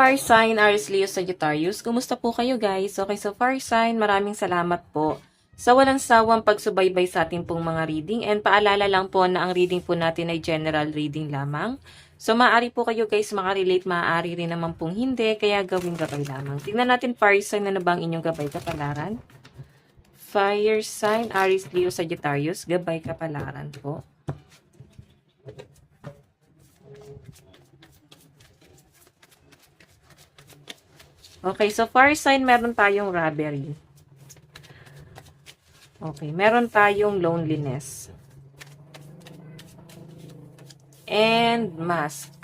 Fire sign, Aries, Leo, Sagittarius. Kumusta po kayo guys? Okay, so fire sign, maraming salamat po sa walang sawang pagsubaybay sa ating pong mga reading. And paalala lang po na ang reading po natin ay general reading lamang. So maaari po kayo guys makarelate, maaari rin naman pong hindi, kaya gawin gabay lamang. Tingnan natin fire sign na bang inyong gabay kapalaran. Fire sign, Aries, Leo, Sagittarius, gabay kapalaran po. Okay, so fire sign, meron tayong robbery. Okay, meron tayong loneliness. And mask.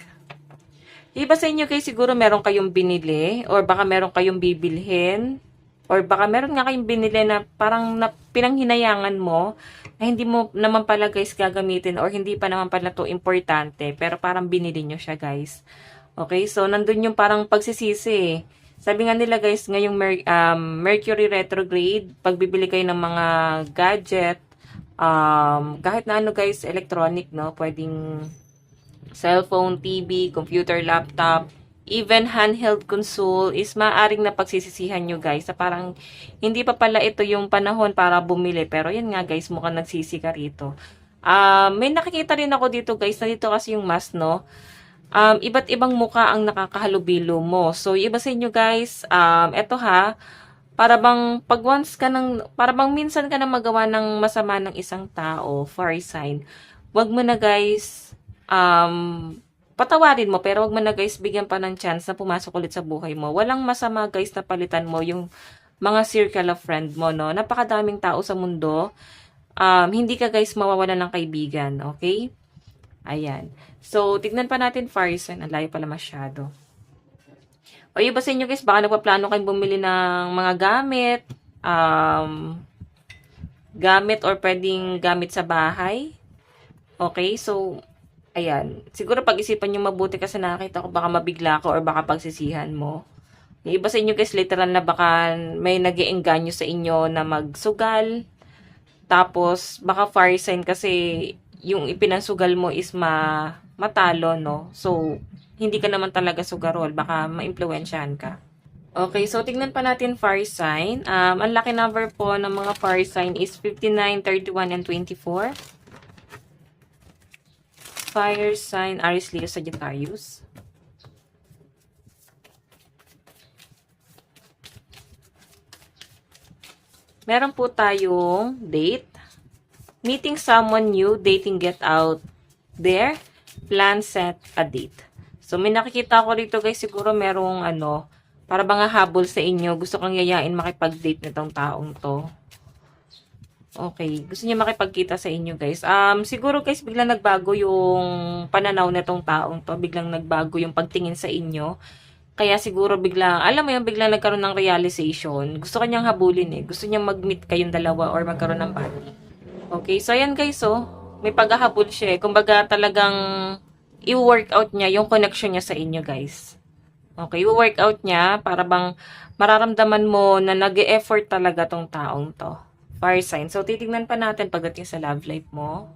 Iba sa inyo guys, siguro meron kayong binili or baka meron kayong bibilhin or baka meron nga kayong binili na parang pinanghinayangan mo na hindi mo naman pala guys gagamitin or hindi pa naman pala to importante pero parang binili nyo siya guys. Okay, so nandun yung parang pagsisisi. Sabi nga nila guys, ngayong Mercury retrograde, pag bibili kayo ng mga gadget, kahit na ano guys, electronic, no? Pwedeng cellphone, TV, computer, laptop, even handheld console is maaring na pagsisisihan nyo guys. Sa parang hindi pa pala ito yung panahon para bumili. Pero yan nga guys, mukhang nagsisi ka rito. May nakikita rin ako dito guys, na dito kasi yung mask, no? Iba't ibang muka ang nakakahalubilo mo. So, iba sa inyo guys, eto ha, para bang pag once ka para bang minsan ka na magawa ng masama ng isang tao, fire sign, wag mo na guys, patawarin mo, pero wag mo na guys, bigyan pa ng chance na pumasok ulit sa buhay mo. Walang masama guys na palitan mo yung mga circle of friend mo, no? Napakadaming tao sa mundo, hindi ka guys mawawalan ng kaibigan, okay? Ayan. So, tignan pa natin fire sign. Ang layo pala masyado. O iba sa inyo guys, baka nagpaplano kayong bumili ng mga gamit. Gamit or pwedeng gamit sa bahay. Okay, so, ayan. Siguro pag-isipan nyo mabuti kasi nakakita ko baka mabigla ko or baka pagsisihan mo. Yung iba sa inyo guys, literal na baka may nag-iengganyo sa inyo na magsugal. Tapos, baka fire sign kasi yung ipinansugal mo is matalo, no? So, hindi ka naman talaga sugarol. Baka ma-impluwensyahan ka. Okay, so tingnan pa natin fire sign. Ang lucky number po ng mga fire sign is 59, 31, and 24. Fire sign, Aries, Leo, Sagittarius. Meron po tayong date. Meeting someone new, dating, get out there, plan, set a date. So, may nakikita ko rito guys, siguro merong para bang habol sa inyo. Gusto kang yayain makipag-date nitong taong to. Okay, gusto niya makipagkita sa inyo guys. Siguro guys, biglang nagbago yung pananaw nitong taong to. Biglang nagbago yung pagtingin sa inyo. Kaya siguro biglang, alam mo yun, biglang nagkaroon ng realization. Gusto kanyang habulin eh. Gusto niyang mag-meet kayong dalawa or magkaroon ng bonding. Okay, so ayan guys, oh, may paghahabol siya eh. Kumbaga talagang i-workout niya yung connection niya sa inyo guys. Okay, i-workout niya para bang mararamdaman mo na nag-e-effort talaga tong taong to. Fire sign. So titingnan pa natin pagdating sa love life mo.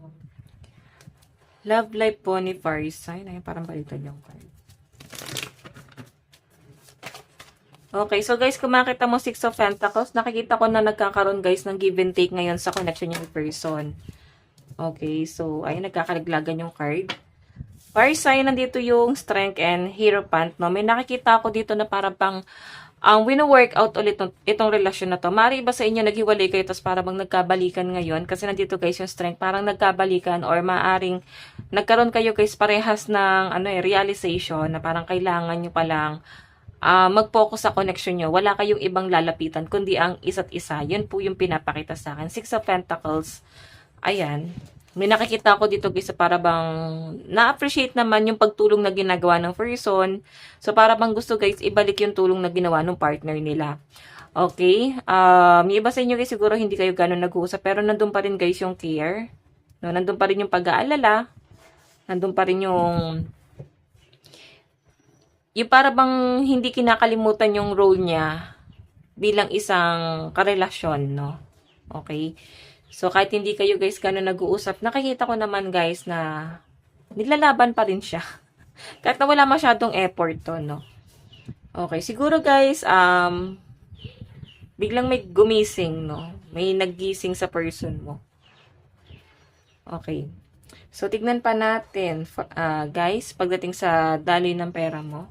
Love life po ni fire sign. Ay, parang baliktad yung card. Okay, so guys, kung makita mo 6 of Pentacles, nakikita ko na nagkakaroon guys ng give and take ngayon sa connection yung person. Okay, so ayun, nagkakalaglagan yung card. Fire sign, nandito yung strength and hierophant, no? May nakikita ako dito na parang pang wino-workout ulit itong relasyon na to. Mari ba sa inyo naghiwalay kayo tapos parang bang nagkabalikan ngayon? Kasi nandito guys yung strength, parang nagkabalikan or maaring nagkaroon kayo guys parehas ng realization na parang kailangan nyo palang mag-focus sa connection nyo. Wala kayong ibang lalapitan, kundi ang isa't isa. Yun po yung pinapakita sa akin. 6 of Pentacles. Ayan. May nakikita ko dito guys, para bang na-appreciate naman yung pagtulong na ginagawa ng person. So, para bang gusto guys, ibalik yung tulong na ginawa ng partner nila. Okay. Yung iba sa inyo guys, siguro hindi kayo gano'n nag-uusap. Pero nandun pa rin guys yung care. No, nandun pa rin yung pag-aalala. Nandun pa rin yung para bang hindi kinakalimutan yung role niya bilang isang karelasyon, no? Okay? So, kahit hindi kayo guys gano'n nag-uusap, nakikita ko naman guys na nilalaban pa rin siya. Kahit na wala masyadong effort to, no? Okay, siguro guys, biglang may gumising, no? May naggising sa person mo. Okay. So, tignan pa natin, guys, pagdating sa daloy ng pera mo.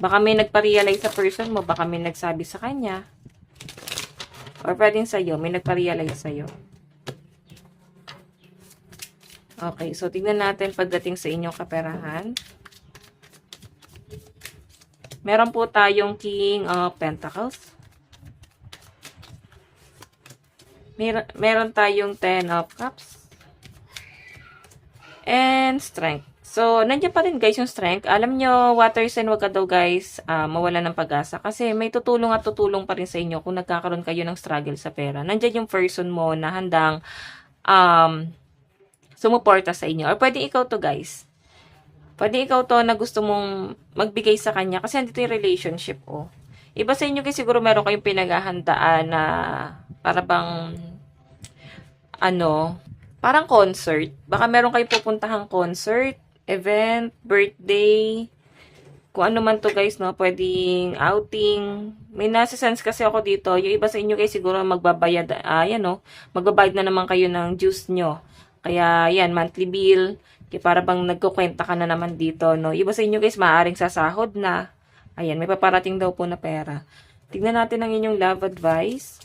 Baka may nagpa-realize sa person mo, baka may nagsabi sa kanya. Or pwedeng sa'yo, may nagpa-realize sa'yo. Okay, so tignan natin pagdating sa inyong kaperahan. Meron po tayong King of Pentacles. Meron tayong Ten of Cups. And Strength. So, nandiyan pa rin guys yung strength. Alam nyo, water sign, wag ka daw guys mawala ng pag-asa. Kasi may tutulong at tutulong pa rin sa inyo kung nagkakaroon kayo ng struggle sa pera. Nandiyan yung person mo na handang sumuporta sa inyo. Or pwede ikaw to guys. Pwede ikaw to na gusto mong magbigay sa kanya. Kasi andito yung relationship, oh. Iba sa inyo kasi siguro meron kayong pinaghahandaan na para bang parang concert. Baka meron kayong pupuntahang concert, event, birthday, kung ano man to guys, no? Pwedeng outing. May nasa sense kasi ako dito. Yung iba sa inyo guys siguro magbabayad, magbabayad na naman kayo ng juice nyo. Kaya yan, monthly bill. Kaya para bang nagkukwenta ka na naman dito, no? Iba sa inyo guys, maaaring sasahod na. Ayan, may paparating daw po na pera. Tignan natin ang inyong love advice.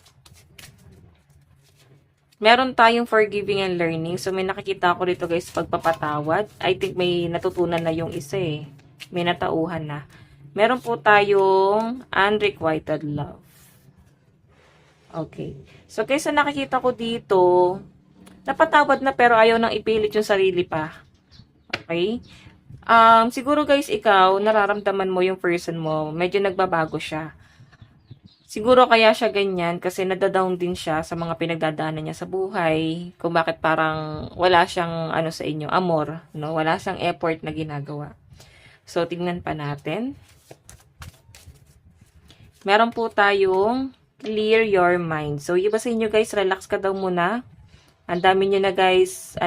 Meron tayong forgiving and learning. So, may nakikita ko dito guys, pagpapatawad. I think may natutunan na yung isa eh. May natauhan na. Meron po tayong unrequited love. Okay. So, kaysa nakikita ko dito, napatawad na pero ayaw nang ipilit yung sarili pa. Okay? Siguro guys, ikaw, nararamdaman mo yung person mo, medyo nagbabago siya. Siguro kaya siya ganyan kasi nadadown din siya sa mga pinagdadaanan niya sa buhay. Kung bakit parang wala siyang sa inyo, amor, no? Wala siyang effort na ginagawa. So, tingnan pa natin. Meron po tayong clear your mind. So, iba sa inyo guys, relax ka daw muna. Ang dami nyo na guys,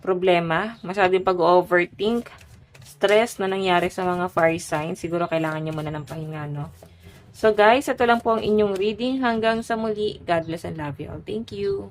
problema. Masyadong pag-overthink, stress na nangyari sa mga fire signs. Siguro kailangan nyo muna ng pahinga, no? So guys, ito lang po ang inyong reading. Hanggang sa muli, God bless and love you all. Thank you.